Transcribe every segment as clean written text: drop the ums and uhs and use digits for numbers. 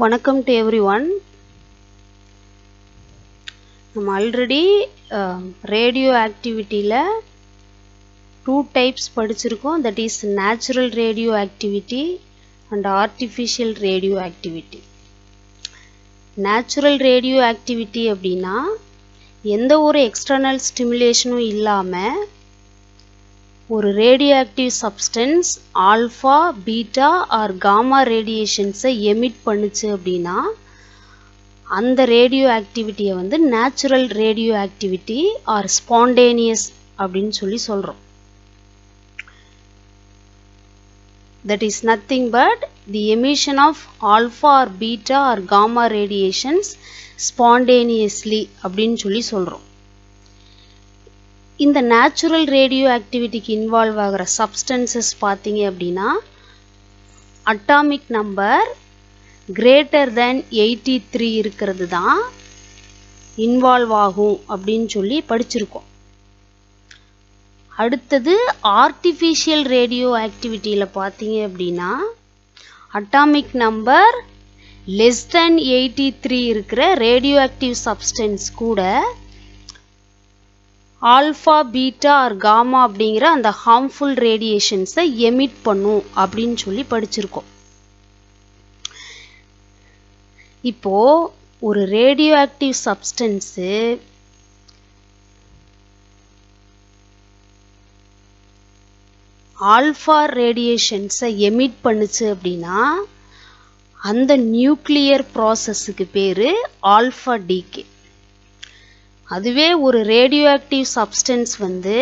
வணக்கம் to everyone. நம்ம already radio ஆக்டிவிட்டியில் 2 டைப்ஸ் படிச்சிருக்கோம். That is natural radioactivity and artificial radioactivity. Natural radioactivity அப்படின்னா எந்த ஒரு எக்ஸ்டர்னல் ஸ்டிமுலேஷனும் இல்லாமல் ஒரு radioactive substance alpha beta or gamma ரேடியேஷன்ஸை எமிட் பண்ணுச்சு அப்படின்னா அந்த ரேடியோ ஆக்டிவிட்டியை வந்து natural radioactivity or spontaneous அப்படின்னு சொல்லி சொல்கிறோம். That is nothing but the emission of alpha or beta or gamma radiations spontaneously அப்படின்னு சொல்லி சொல்கிறோம். இந்த நேச்சுரல் ரேடியோ ஆக்டிவிட்டிக்கு இன்வால்வ் ஆகிற சப்ஸ்டன்சஸ் பார்த்தீங்க அப்படின்னா அட்டாமிக் நம்பர் கிரேட்டர் தேன் 83 இருக்கிறது தான் இன்வால்வ் ஆகும் அப்படின்னு சொல்லி படிச்சிருக்கோம். அடுத்தது ஆர்டிஃபிஷியல் ரேடியோ ஆக்டிவிட்டியில் பார்த்தீங்க அப்படின்னா அட்டாமிக் நம்பர் லெஸ் தேன் 83 இருக்கிற ரேடியோ ஆக்டிவ் சப்ஸ்டன்ஸ் கூட ஆல்ஃபா பீட்டா ஆர் காமா அப்படிங்கிற அந்த ஹார்ம்ஃபுல் ரேடியேஷன்ஸை எமிட் பண்ணும் அப்படின்னு சொல்லி படிச்சிருக்கோம். இப்போ ஒரு ரேடியோ ஆக்டிவ் சப்ஸ்டன்ஸு ஆல்ஃபா ரேடியேஷன்ஸை எமிட் பண்ணுச்சு அப்படின்னா அந்த நியூக்ளியர் ப்ராசஸுக்கு பேர் ஆல்ஃபா டீகே. அதுவே ஒரு ரேடியோ ஆக்டிவ் சப்ஸ்டன்ஸ் வந்து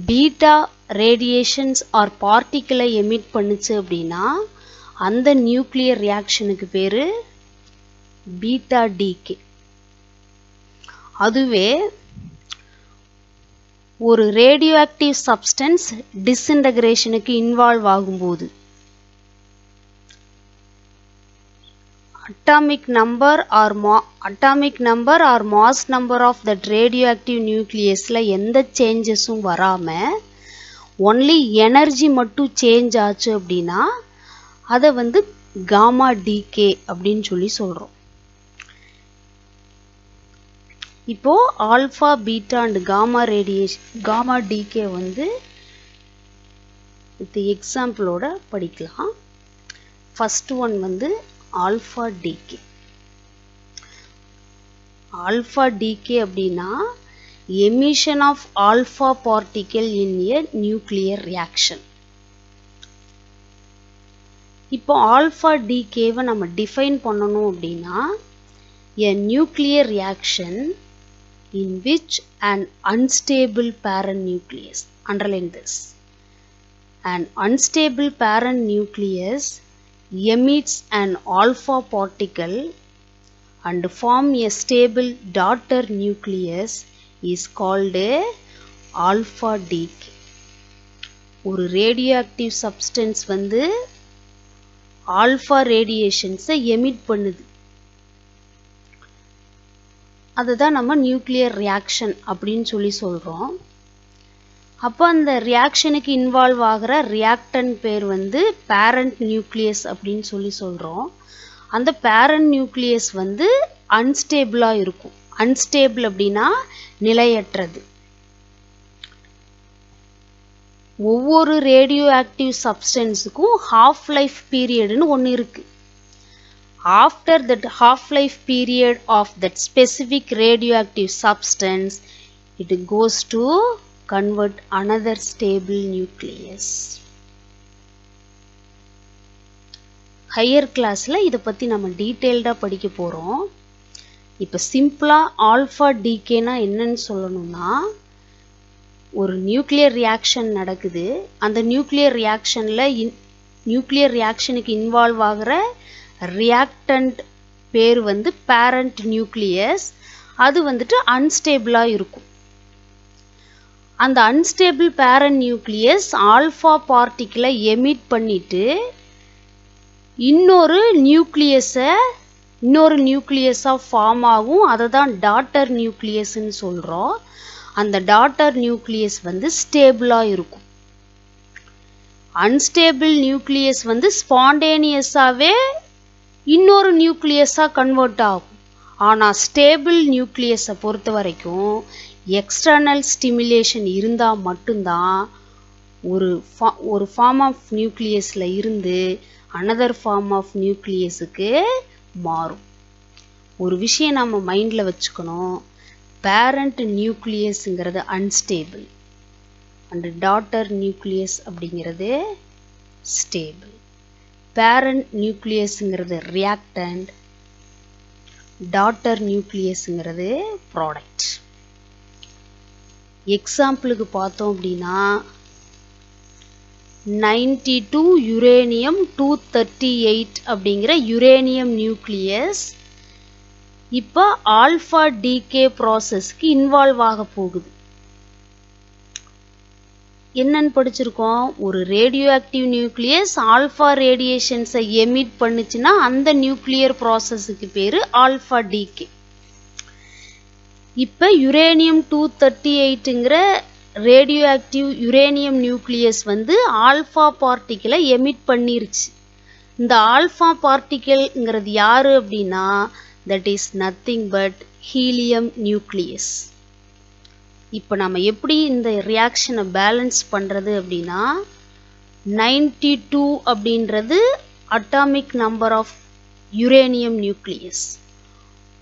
பீட்டா ரேடியேஷன்ஸ் ஆர் பார்ட்டிக்கிளை எமிட் பண்ணுச்சு அப்படின்னா அந்த நியூக்ளியர் ரியாக்ஷனுக்கு பேர் பீட்டா டீகே. அதுவே ஒரு ரேடியோ ஆக்டிவ் சப்ஸ்டன்ஸ் டிஸ்இன்டகிரேஷனுக்கு இன்வால்வ் ஆகும்போது atomic number or mass number of that radioactive nucleusல எந்த சேஞ்சஸும் வராமல் ஒன்லி எனர்ஜி மட்டும் சேஞ்ச் ஆச்சு அப்படின்னா அதை வந்து காமா டீகே அப்படின்னு சொல்லி சொல்கிறோம். இப்போ alpha beta and gamma decay வந்து இந்த எக்ஸாம்பிளோட படிக்கலாம். ஃபர்ஸ்ட் ஒன் வந்து ஆல்ஃபா டீகே. ஆல்ஃபா டீகே அப்படின்னா emission of alpha particle in a nuclear reaction. இப்போ ஆல்ஃபா டீகேவை நம்ம டிஃபைன் பண்ணணும் அப்படின்னா a nuclear reaction in which an unstable parent nucleus, underline this, an unstable parent nucleus emits an alpha particle and form a stable daughter nucleus is called a alpha decay. ஒரு radioactive substance வந்து alpha radiations-ஐ emit பண்ணுது. அதுதான் நம்ம nuclear reaction அப்படின்னு சொல்லி சொல்கிறோம். அப்போ அந்த ரியாக்ஷனுக்கு இன்வால்வ் ஆகிற ரியாக்டன்ட் பேர் வந்து பேரண்ட் நியூக்ளியஸ் அப்படின்னு சொல்லி சொல்கிறோம். அந்த பேரண்ட் நியூக்ளியஸ் வந்து அன்ஸ்டேபிளாக இருக்கும். அன்ஸ்டேபிள் அப்படின்னா நிலையற்றது. ஒவ்வொரு ரேடியோ ஆக்டிவ் சப்ஸ்டன்ஸுக்கும் ஹாஃப் லைஃப் பீரியட்னு ஒன்று இருக்குது. After that half-life period of that specific radioactive substance, it goes to convert another stable nucleus. Higher classல இதை பற்றி நம்ம டீட்டெயில்டாக படிக்க போகிறோம். இப்போ சிம்பிளாக ஆல்ஃபா டீகேனா என்னன்னு சொல்லணும்னா ஒரு நியூக்ளியர் ரியாக்ஷன் நடக்குது. அந்த நியூக்ளியர் ரியாக்ஷனுக்கு இன்வால்வ் ஆகிற ரியாக்டன்ட் பேர் வந்து பேரண்ட் நியூக்ளியஸ். அது வந்துட்டு அன்ஸ்டேபிளாக இருக்கும். அந்த அன்ஸ்டேபிள் பேரண்ட் நியூக்ளியஸ் ஆல்ஃபா பார்ட்டிக்கிளை எமிட் பண்ணிட்டு இன்னொரு நியூக்ளியஸாக ஃபார்ம் ஆகும். அதை தான் டாட்டர் நியூக்ளியஸ்ன்னு சொல்கிறோம். அந்த டாட்டர் நியூக்ளியஸ் வந்து ஸ்டேபிளாக இருக்கும். அன்ஸ்டேபிள் நியூக்ளியஸ் வந்து ஸ்பான்டேனியஸாகவே இன்னொரு நியூக்ளியஸா கன்வெர்ட் ஆகும். ஆனா ஸ்டேபிள் நியூக்ளியஸை பொறுத்த வரைக்கும் எக்ஸ்டர்னல் ஸ்டிமுலேஷன் இருந்தா மட்டும்தான் ஒரு ஃபார்ம் ஆஃப் நியூக்ளியஸ்ல இருந்து அனதர் ஃபார்ம் ஆஃப் நியூக்ளியஸுக்கு மாறும். ஒரு விஷயம் நம்ம மைண்ட்ல வச்சுக்கணும், பேரண்ட் நியூக்ளியஸ்ங்கிறது அன்ஸ்டேபிள் அண்ட் டாட்டர் நியூக்ளியஸ் அப்படிங்கிறது ஸ்டேபிள். பேரண்ட் நியூக்ளியஸ்ங்கிறது ரியாக்டன்ட், டாட்டர் நியூக்ளியஸ்ங்கிறது ப்ராடக்ட். எக்ஸாம்பிளுக்கு பார்த்தோம் அப்படின்னா 92 யுரேனியம் 238 அப்படிங்கிற யுரேனியம் நியூக்ளியஸ் இப்போ ஆல்ஃபா டிகே ப்ராசஸ்க்கு இன்வால்வ் ஆக போகுது. என்னன்னு படிச்சிருக்கோம், ஒரு ரேடியோ ஆக்டிவ் நியூக்ளியஸ் ஆல்ஃபா ரேடியேஷன்ஸை எமிட் பண்ணுச்சுன்னா அந்த நியூக்ளியர் ப்ராசஸுக்கு பேரு ஆல்ஃபா டிகே. இப்போ யுரேனியம் 238ங்கிற radioactive uranium nucleus alpha பார்ட்டிக்கிளை எமிட் பண்ணிருச்சு. இந்த ஆல்ஃபா பார்ட்டிக்கிள்ங்கிறது யாரு அப்படின்னா that is nothing but helium nucleus. இப்போ நம்ம எப்படி இந்த ரியாக்ஷனை பேலன்ஸ் பண்றது அப்படின்னா 92 அப்படின்றது atomic number of uranium nucleus,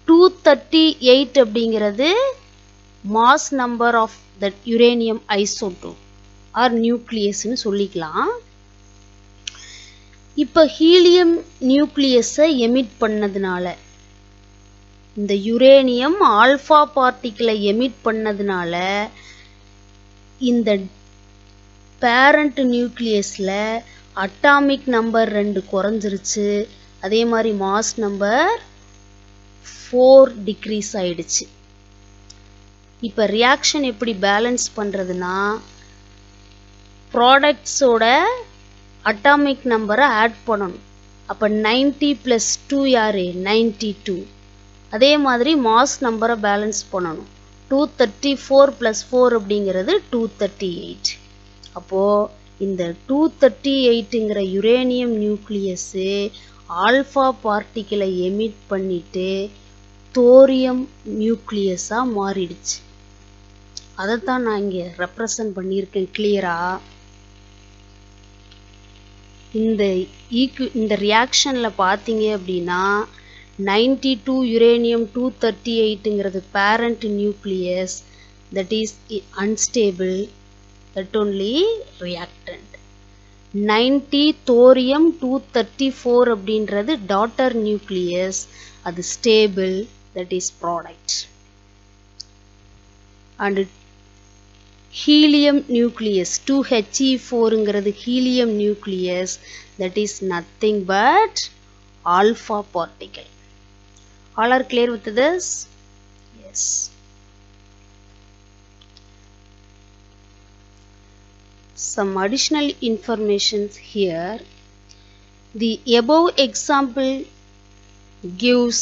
238 அப்படிங்கிறது mass number of that uranium isotope or நியூக்ளியஸ்னு சொல்லிக்கலாம். இப்போ ஹீலியம் நியூக்ளியஸை எமிட் பண்ணதுனால, இந்த யுரேனியம் ஆல்ஃபா பார்ட்டிக்கிளை எமிட் பண்ணதுனால இந்த பேரண்ட் நியூக்ளியஸில் அட்டாமிக் நம்பர் 2 குறைஞ்சிருச்சு. அதே மாதிரி மாஸ் நம்பர் 4 டிக்ரீஸ் ஆயிடுச்சு. இப்போ ரியாக்ஷன் எப்படி பேலன்ஸ் பண்ணுறதுனா, ப்ராடக்ட்ஸோட அட்டாமிக் நம்பரை ஆட் பண்ணணும். அப்போ 90 + 2 யாரு 92. அதே மாதிரி மாஸ் நம்பரை பேலன்ஸ் பண்ணணும். 234 + 4 அப்படிங்கிறது 238. அப்போது இந்த 238ங்கிற யுரேனியம் நியூக்ளியஸு ஆல்ஃபா பார்ட்டிக்கிளை எமிட் பண்ணிட்டு தோரியம் நியூக்ளியஸாக மாறிடுச்சு. அதைத்தான் நான் இங்கே ரெப்ரசன்ட் பண்ணியிருக்கேன் கிளியரா. இந்த ரியாக்ஷனில் பார்த்தீங்க அப்படின்னா 92 யுரேனியம் 238ங்கிறது parent nucleus, that is unstable, that only reactant. 90 thorium 234 அப்படின்றது டாட்டர் நியூக்ளியஸ், அது stable, that is product. and helium nucleus 2He4ங்கிறது helium nucleus, that is nothing but alpha particle. All are clear with this? Yes. Some additional information here. The above example gives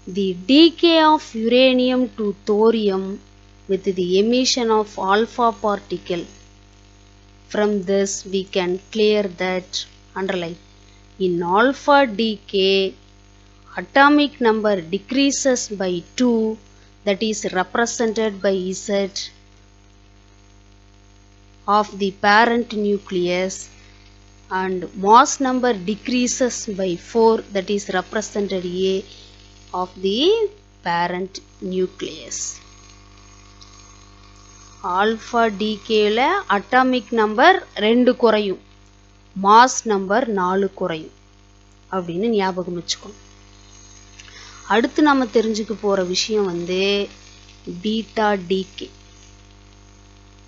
the decay of uranium to thorium with the emission of alpha particle. From this we can clear that, underline, in alpha decay atomic number decreases by 2, that is represented by Z of the parent nucleus, and mass number decreases by 4, that is represented A of the parent nucleus. Alpha டிகேல atomic number 2 குறையும், mass number 4 குறையும் அப்படின்னு ஞாபகம் வச்சுக்கணும். அடுத்து நம்ம தெரிஞ்சுக்க போற விஷயம் பீட்டா டிகே.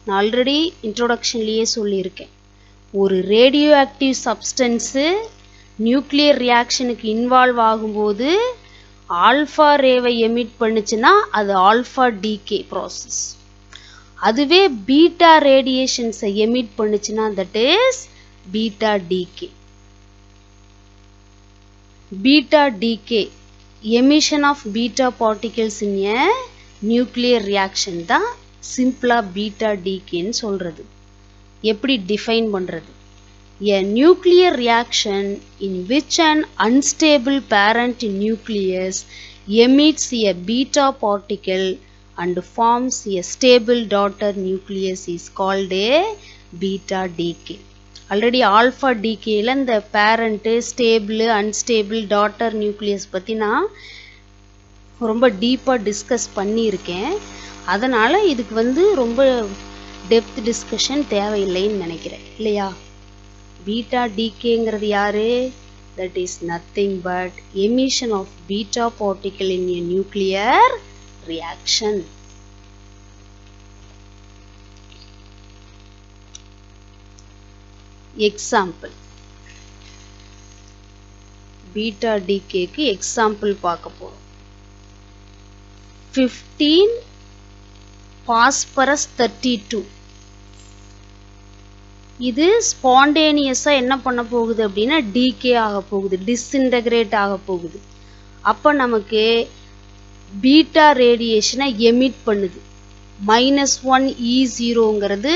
நான் ஆல்ரெடி இன்ட்ரோடக்ஷன்லயே சொல்லியிருக்கேன், ஒரு ரேடியோ ஆக்டிவ் சப்ஸ்டன்ஸு நியூக்ளியர் ரியாக்ஷனுக்கு இன்வால்வ் ஆகும்போது ஆல்ஃபா ரேவை எமிட் பண்ணுச்சுன்னா அது ஆல்ஃபா டிகே ப்ராசஸ். அதுவே பீட்டா ரேடியேஷன்ஸை எமிட் பண்ணுச்சுன்னா that is beta decay. Beta decay emission of beta particles in a nuclear reaction தான் சிம்பிளா பீட்டா டிகேன்னு சொல்றது. எப்படி டிஃபைன் பண்றது? A nuclear reaction in which an unstable parent nucleus emits a beta particle and forms a stable daughter nucleus is called a beta decay. Already alpha decay la the parent stable unstable daughter nucleus பத்தி நான் ரொம்ப டீப்பா discuss பண்ணியிருக்கேன். அதனால இதுக்கு ரொம்ப depth discussion தேவையில்லைன்னு நினைக்கிறேன் இல்லையா? பீட்டா டிகேங்கிறது யாரு? That is nothing but emission of beta particle in a nuclear reaction. Example. Beta டிகேக்கு எக்ஸாம்பிள் பார்க்க போறோம். 15 phosphorus 32. இது ஸ்பான்டேனியஸா என்ன பண்ண போகுது அப்படின்னா டீகே ஆக போகுது, டிஸ்இன்டகிரேட் ஆக போகுது. அப்ப நமக்கு பீட்டா ரேடியேஷனை எமிட் பண்ணுது. -1 E0ங்கிறது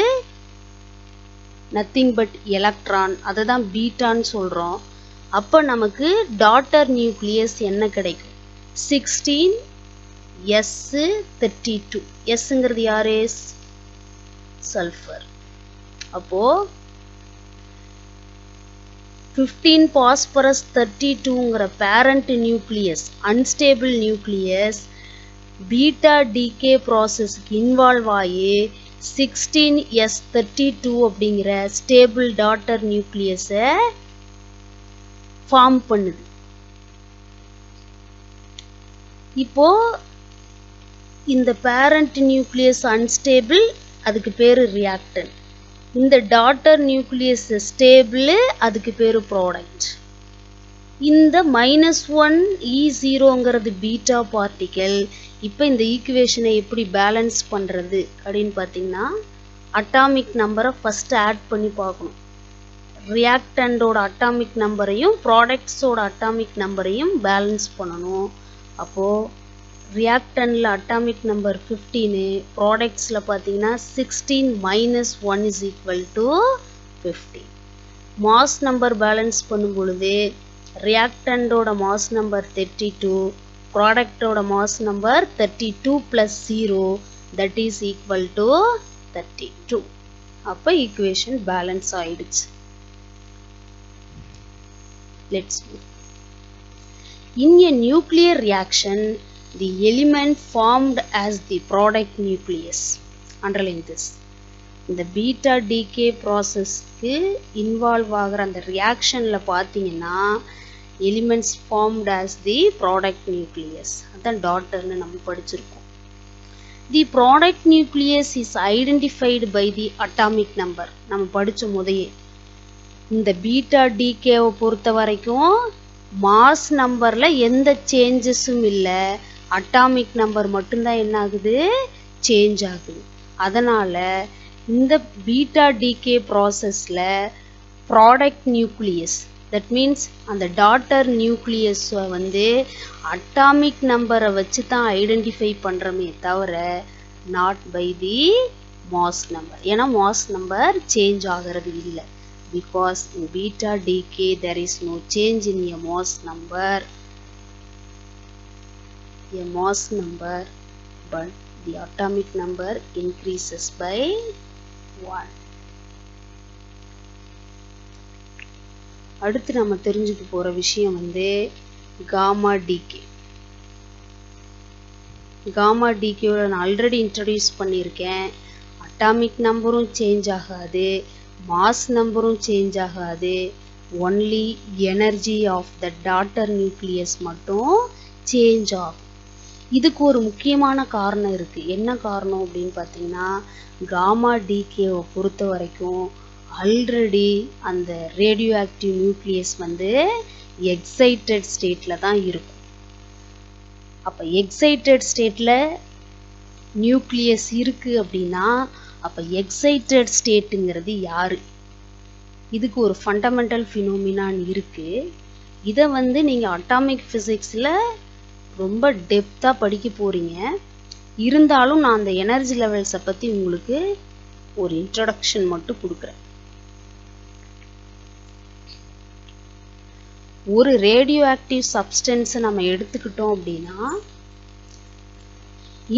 நத்திங் பட் எலக்ட்ரான், அதை தான் பீட்டான்னு சொல்றோம். அப்ப நமக்கு டாட்டர் நியூக்ளியஸ் என்ன கிடைக்கும்? 16S32. Sங்கிறது யாரு? சல்ஃபர். அப்போ 15 phosphorus 32ங்கிற parent nucleus unstable nucleus beta decay ப்ராசஸ்க்கு இன்வால்வ் ஆகி 16S32 அப்படிங்கிற ஸ்டேபிள் டாட்டர் நியூக்ளியஸை ஃபார்ம் பண்ணுது. இப்போ இந்த பேரண்ட் நியூக்ளியஸ் அன்ஸ்டேபிள், அதுக்கு பேரு ரியாக்டன்ட். இந்த டாட்டர் நியூக்ளியஸ் ஸ்டேபிள், அதுக்கு பேரு ப்ராடக்ட். இந்த -1 E0ங்கிறது பீட்டா பார்ட்டிகல். இப்போ இந்த ஈக்குவேஷனை எப்படி பேலன்ஸ் பண்றது அப்படின்னு பார்த்தீங்கன்னா அட்டாமிக் நம்பரை ஃபர்ஸ்ட் ஆட் பண்ணி பார்க்கணும். ரியாக்டண்டோட அட்டாமிக் நம்பரையும் ப்ராடக்ட்ஸோட அட்டாமிக் நம்பரையும் பேலன்ஸ் பண்ணணும். அப்போ ரியாக்டன்ட்ல அட்டாமிக் நம்பர் 15, ப்ராடக்ட்ஸ்ல பார்த்தீங்கன்னா 16 - 1 is equal to 15. Mass number balance பண்ணும் பொழுது ரியாக்டண்டோட மாஸ் நம்பர் 32, ப்ராடக்டோட mass number 32 + 0 that is equal to 32. அப்போ ஈக்குவேஷன் பேலன்ஸ் ஆயிடுச்சு. Let's move. In a nuclear reaction, the element formed as the product nucleus. Underline this. இந்த beta decay ப்ராசஸ்க்கு involve ஆகிற அந்த ரியாக்ஷன்ல பார்த்தீங்கன்னா elements formed as the product nucleus, அதான் டாட்டர்னு நம்ம படிச்சிருக்கோம். The product nucleus is identified by the atomic number. நம்ம படிச்ச முதையே இந்த பீட்டா டிகேவை பொறுத்த வரைக்கும் மாஸ் நம்பர்ல எந்த சேஞ்சஸும் இல்லை, அட்டாமிக் நம்பர் மட்டும்தான் என்ன ஆகுது? சேஞ்ச் ஆகுது. அதனால இந்த பீட்டா டிகே ப்ராசஸ்ல ப்ராடக்ட் நியூக்ளியஸ், தட் மீன்ஸ் அந்த டாட்டர் நியூக்ளியஸ் அட்டாமிக் நம்பரை வச்சு தான் ஐடென்டிஃபை பண்றோமே தவிர not by the mass number. ஏன்னா மாஸ் நம்பர் சேஞ்ச் ஆகிறது இல்லை. Because in beta decay there is no change in a mass number, but the atomic number increases by 1. அடுத்து நம்ம தெரிஞ்சுக்க போற விஷயம் காமா டிகே. காமா டிகேவை நான் ஆல்ரெடி இன்ட்ரடியூஸ் பண்ணியிருக்கேன். அட்டாமிக் நம்பரும் சேஞ்ச் ஆகாது, மாஸ் நம்பரும் சேஞ்ச் ஆகாது, only energy of the daughter nucleus மட்டும் சேஞ்ச் ஆகும். இதுக்கு ஒரு முக்கியமான காரணம் இருக்கு. என்ன காரணம் அப்படின்னு பார்த்தீங்கன்னா காமா டிகேவை பொறுத்த வரைக்கும் ஆல்ரெடி அந்த ரேடியோ ஆக்டிவ் நியூக்ளியஸ் எக்ஸைட்டட் ஸ்டேட்ல தான் இருக்கும். அப்ப எக்ஸைட்டட் ஸ்டேட்ல நியூக்ளியஸ் இருக்கு அப்படின்னா அப்ப எக்ஸைட்டட் ஸ்டேட்டுங்கிறது யாரு? இதுக்கு ஒரு ஃபண்டமெண்டல் ஃபினோமினான் இருக்கு. இதை நீங்க அட்டாமிக் பிசிக்ஸ்ல ரொம்ப டெப்தா படிக்க போறீங்க. இருந்தாலும் நான் அந்த எனர்ஜி லெவல்ஸை பத்தி உங்களுக்கு ஒரு இன்ட்ரோடக்ஷன் மட்டும் கொடுக்குறேன். ஒரு ரேடியோ ஆக்டிவ் சப்ஸ்டன்ஸை நம்ம எடுத்துக்கிட்டோம் அப்படின்னா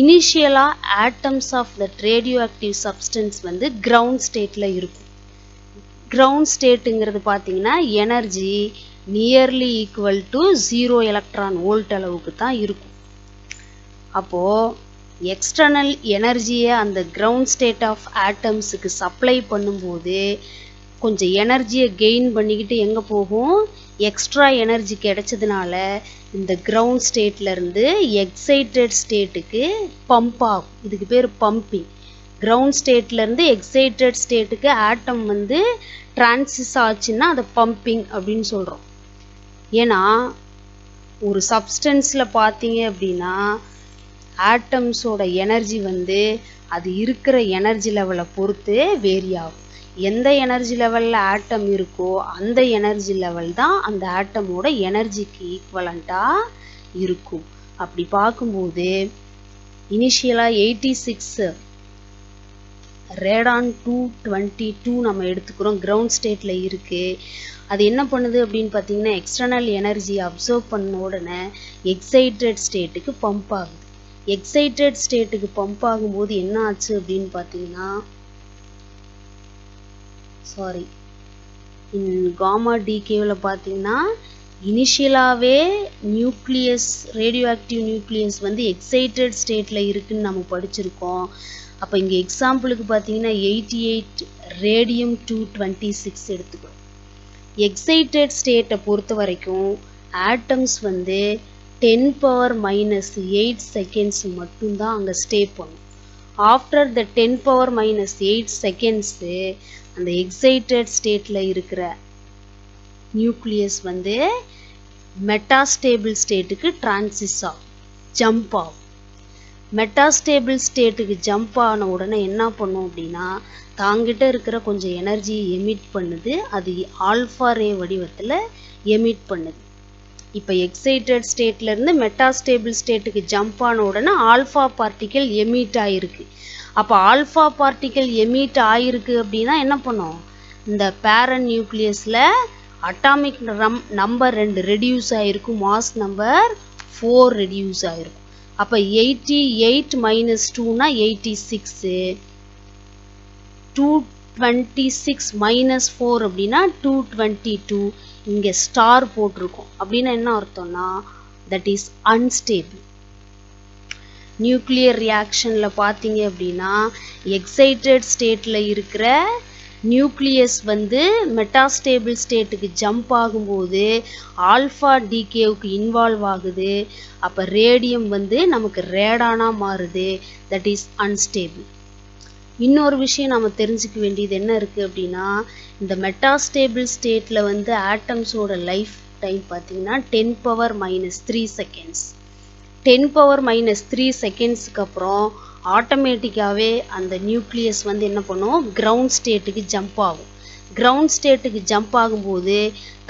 இனிஷியலா atoms of that radioactive substance வந்து கிரவுண்ட் ஸ்டேட்ல இருக்கும். கிரவுண்ட் ஸ்டேட்டுங்கிறது பார்த்தீங்கன்னா energy nearly equal to 0 electron volt அளவுக்கு தான் இருக்கும். அப்போ எக்ஸ்டர்னல் எனர்ஜியை அந்த கிரவுண்ட் ஸ்டேட் ஆஃப் ஆட்டம்ஸுக்கு சப்ளை பண்ணும்போது கொஞ்சம் எனர்ஜியை கெயின் பண்ணிக்கிட்டு எங்கே போகும், எக்ஸ்ட்ரா எனர்ஜி கிடைச்சதுனால இந்த கிரவுண்ட் ஸ்டேட்லேருந்து எக்ஸைட்டட் ஸ்டேட்டுக்கு பம்ப் ஆகும். இதுக்கு பேர் பம்பிங். கிரவுண்ட் ஸ்டேட்லேருந்து எக்ஸைட்டட் ஸ்டேட்டுக்கு ஆட்டம் வந்து டிரான்சிஸ் ஆச்சுன்னா அதை பம்பிங் அப்படின்னு சொல்கிறோம். ஏன்னா ஒரு சப்ஸ்டன்ஸில் பார்த்தீங்க அப்படின்னா ஆட்டம்ஸோட எனர்ஜி வந்து அது இருக்கிற எனர்ஜி லெவலை பொறுத்து வேரி ஆகும். எந்த எனர்ஜி லெவலில் ஆட்டம் இருக்கோ அந்த எனர்ஜி லெவல் தான் அந்த ஆட்டமோட எனர்ஜிக்கு ஈக்குவலண்ட்டாக இருக்கும். அப்படி பார்க்கும்போது இனிஷியலாக 86 ரேடான் 222 நம்ம எடுத்துக்கிறோம், கிரவுண்ட் ஸ்டேட்டில் இருக்குது. அது என்ன பண்ணுது அப்படின்னு பார்த்தீங்கன்னா எக்ஸ்டர்னல் எனர்ஜி அப்சர்வ் பண்ண உடனே எக்ஸைட்டட் ஸ்டேட்டுக்கு பம்ப் ஆகுது. எக்ஸைட்டட் ஸ்டேட்டுக்கு பம்ப் ஆகும்போது என்ன ஆச்சு அப்படின்னு பார்த்தீங்கன்னா காமா டிகேவில் பார்த்தீங்கன்னா இனிஷியலாகவே நியூக்ளியஸ் ரேடியோ ஆக்டிவ் நியூக்ளியஸ் வந்து எக்ஸைட்டட் ஸ்டேட்டில் இருக்குதுன்னு நம்ம படிச்சிருக்கோம். அப்போ இங்கே எக்ஸாம்பிளுக்கு பார்த்தீங்கன்னா 88 ரேடியம் 226 எடுத்துக்கிறோம். எக்ஸைட்டட் ஸ்டேட்டை பொறுத்த வரைக்கும் ஆட்டம்ஸ் வந்து 10⁻⁻8 செகண்ட்ஸ் மட்டும்தான் அங்கே ஸ்டே பண்ணும். ஆஃப்டர் த 10⁻⁻8 செகண்ட்ஸு அந்த எக்ஸைட்டட் ஸ்டேட்டில் இருக்கிற நியூக்ளியஸ் வந்து மெட்டாஸ்டேபிள் ஸ்டேட்டுக்கு டிரான்சிஸ் ஆகும், ஜம்ப் ஆகும். மெட்டாஸ்டேபிள் ஸ்டேட்டுக்கு ஜம்ப் ஆன உடனே என்ன பண்ணும் அப்படின்னா தாங்கிட்ட இருக்கிற கொஞ்சம் எனர்ஜியை எமிட் பண்ணுது. அது ஆல்ஃபா ரே வடிவத்தில் எமிட் பண்ணுது. இப்போ எக்ஸைட்டட் ஸ்டேட்லேருந்து மெட்டாஸ்டேபிள் ஸ்டேட்டுக்கு ஜம்ப் ஆன உடனே ஆல்ஃபா பார்ட்டிக்கல் எமிட் ஆகிருக்கு. அப்போ ஆல்ஃபா பார்ட்டிக்கல் எமிட் ஆகிருக்கு அப்படின்னா என்ன பண்ணும், இந்த பேரன் நியூக்ளியஸில் அட்டாமிக் நம்பர் 2 ரெடியூஸ் ஆகிருக்கும், மாஸ் நம்பர் 4 ரெடியூஸ் ஆகிருக்கும். அப்போ 88 - 2னா 86, 226 - 4 அப்படின்னா 222. இங்கே ஸ்டார் போட்டிருக்கோம் அப்படின்னா என்ன அர்த்தம்னா தட் இஸ் அன்ஸ்டேபிள். நியூக்ளியர் ரியாக்ஷனில் பார்த்தீங்க அப்படின்னா எக்ஸைட்டட் ஸ்டேட்டில் இருக்கிற நியூக்ளியஸ் வந்து மெட்டாஸ்டேபிள் ஸ்டேட்டுக்கு ஜம்ப் ஆகும்போது ஆல்ஃபா டிகேவுக்கு இன்வால்வ் ஆகுது. அப்போ ரேடியம் வந்து நமக்கு ரேடானாக மாறுது, தட் இஸ் அன்ஸ்டேபிள். இன்னொரு விஷயம் நம்ம தெரிஞ்சுக்க வேண்டியது என்ன இருக்குது அப்படின்னா இந்த மெட்டாஸ்டேபிள் ஸ்டேட்டில் வந்து ஆட்டம்ஸோட லைஃப் டைம் பார்த்தீங்கன்னா 10⁻³ செகண்ட்ஸ். 10⁻³ செகண்ட்ஸுக்கு அப்புறம் ஆட்டோமேட்டிக்காகவே அந்த நியூக்ளியஸ் வந்து என்ன பண்ணும், கிரவுண்ட் ஸ்டேட்டுக்கு ஜம்ப் ஆகும். கிரவுண்ட் ஸ்டேட்டுக்கு ஜம்ப் ஆகும்போது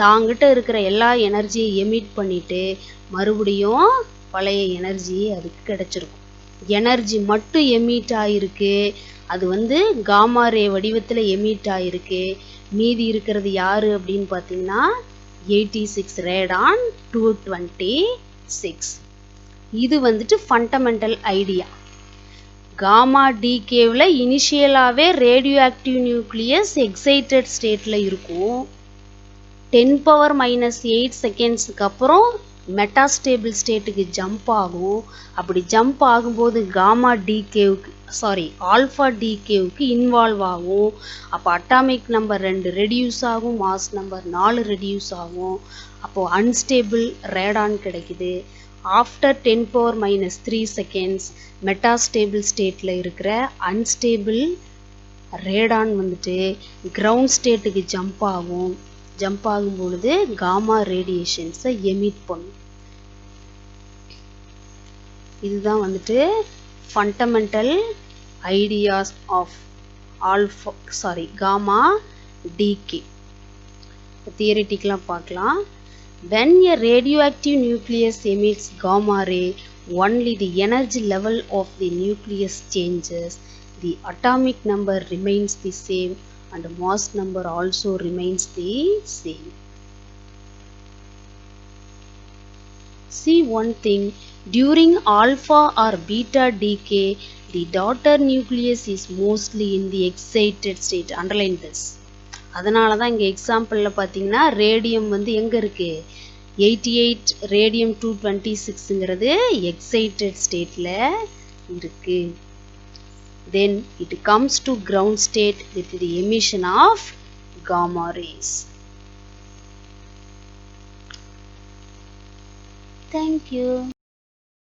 தாங்கிட்ட இருக்கிற எல்லா எனர்ஜியை எமிட் பண்ணிவிட்டு மறுபடியும் பழைய எனர்ஜி அதுக்கு கிடச்சிருக்கும். எனர்ஜி மட்டும் எமிட் ஆகிருக்கு, அது வந்து காமா ரே வடிவத்தில் எமிட் ஆகிருக்கு. மீதி இருக்கிறது யார் அப்படின்னு பார்த்தீங்கன்னா 86 ரேடான் 226. இது வந்துட்டு ஃபண்டமெண்டல் ஐடியா. காமா டிகேவில் இனிஷியலாகவே ரேடியோ ஆக்டிவ் நியூக்ளியஸ் எக்ஸைட்டட் ஸ்டேட்டில் இருக்கும். 10⁻⁻8 செகண்ட்ஸுக்கு அப்புறம் மெட்டாஸ்டேபிள் ஸ்டேட்டுக்கு ஜம்ப் ஆகும். அப்படி ஜம்ப் ஆகும்போது ஆல்ஃபா டிகேவுக்கு இன்வால்வ் ஆகும். அப்போ அட்டாமிக் நம்பர் 2 ரெடியூஸ் ஆகும், மாஸ் நம்பர் 4 ரெடியூஸ் ஆகும். அப்போது அன்ஸ்டேபிள் ரேடான் கிடைக்குது. ஆஃப்டர் 10⁻³ செகண்ட்ஸ் மெட்டாஸ்டேபிள் ஸ்டேட்டில் இருக்கிற அன்ஸ்டேபிள் ரேடான் வந்துட்டு கிரவுண்ட் ஸ்டேட்டுக்கு ஜம்ப் ஆகும். ஜம்ப் ஆகும் பொழுது காமா ரேடியேஷன்ஸை எமிட் பண்ணும். இதுதான் வந்துட்டு fundamental ideas of gamma decay. தியரிட்டிக்கலாக பார்க்கலாம். When a radioactive nucleus emits gamma ray, only the energy level of the nucleus changes. The atomic number remains the same and mass number also remains the same. See one thing, during alpha or beta decay, the daughter nucleus is mostly in the excited state. Underline this. அதனால தான் இங்கே எக்ஸாம்பிளில் பார்த்தீங்கன்னா radium வந்து எங்கே இருக்குது, 88 radium 226ங்கிறது excited ஸ்டேட்டில் இருக்குது. Then it comes to ground state with the emission of gamma rays. Thank you.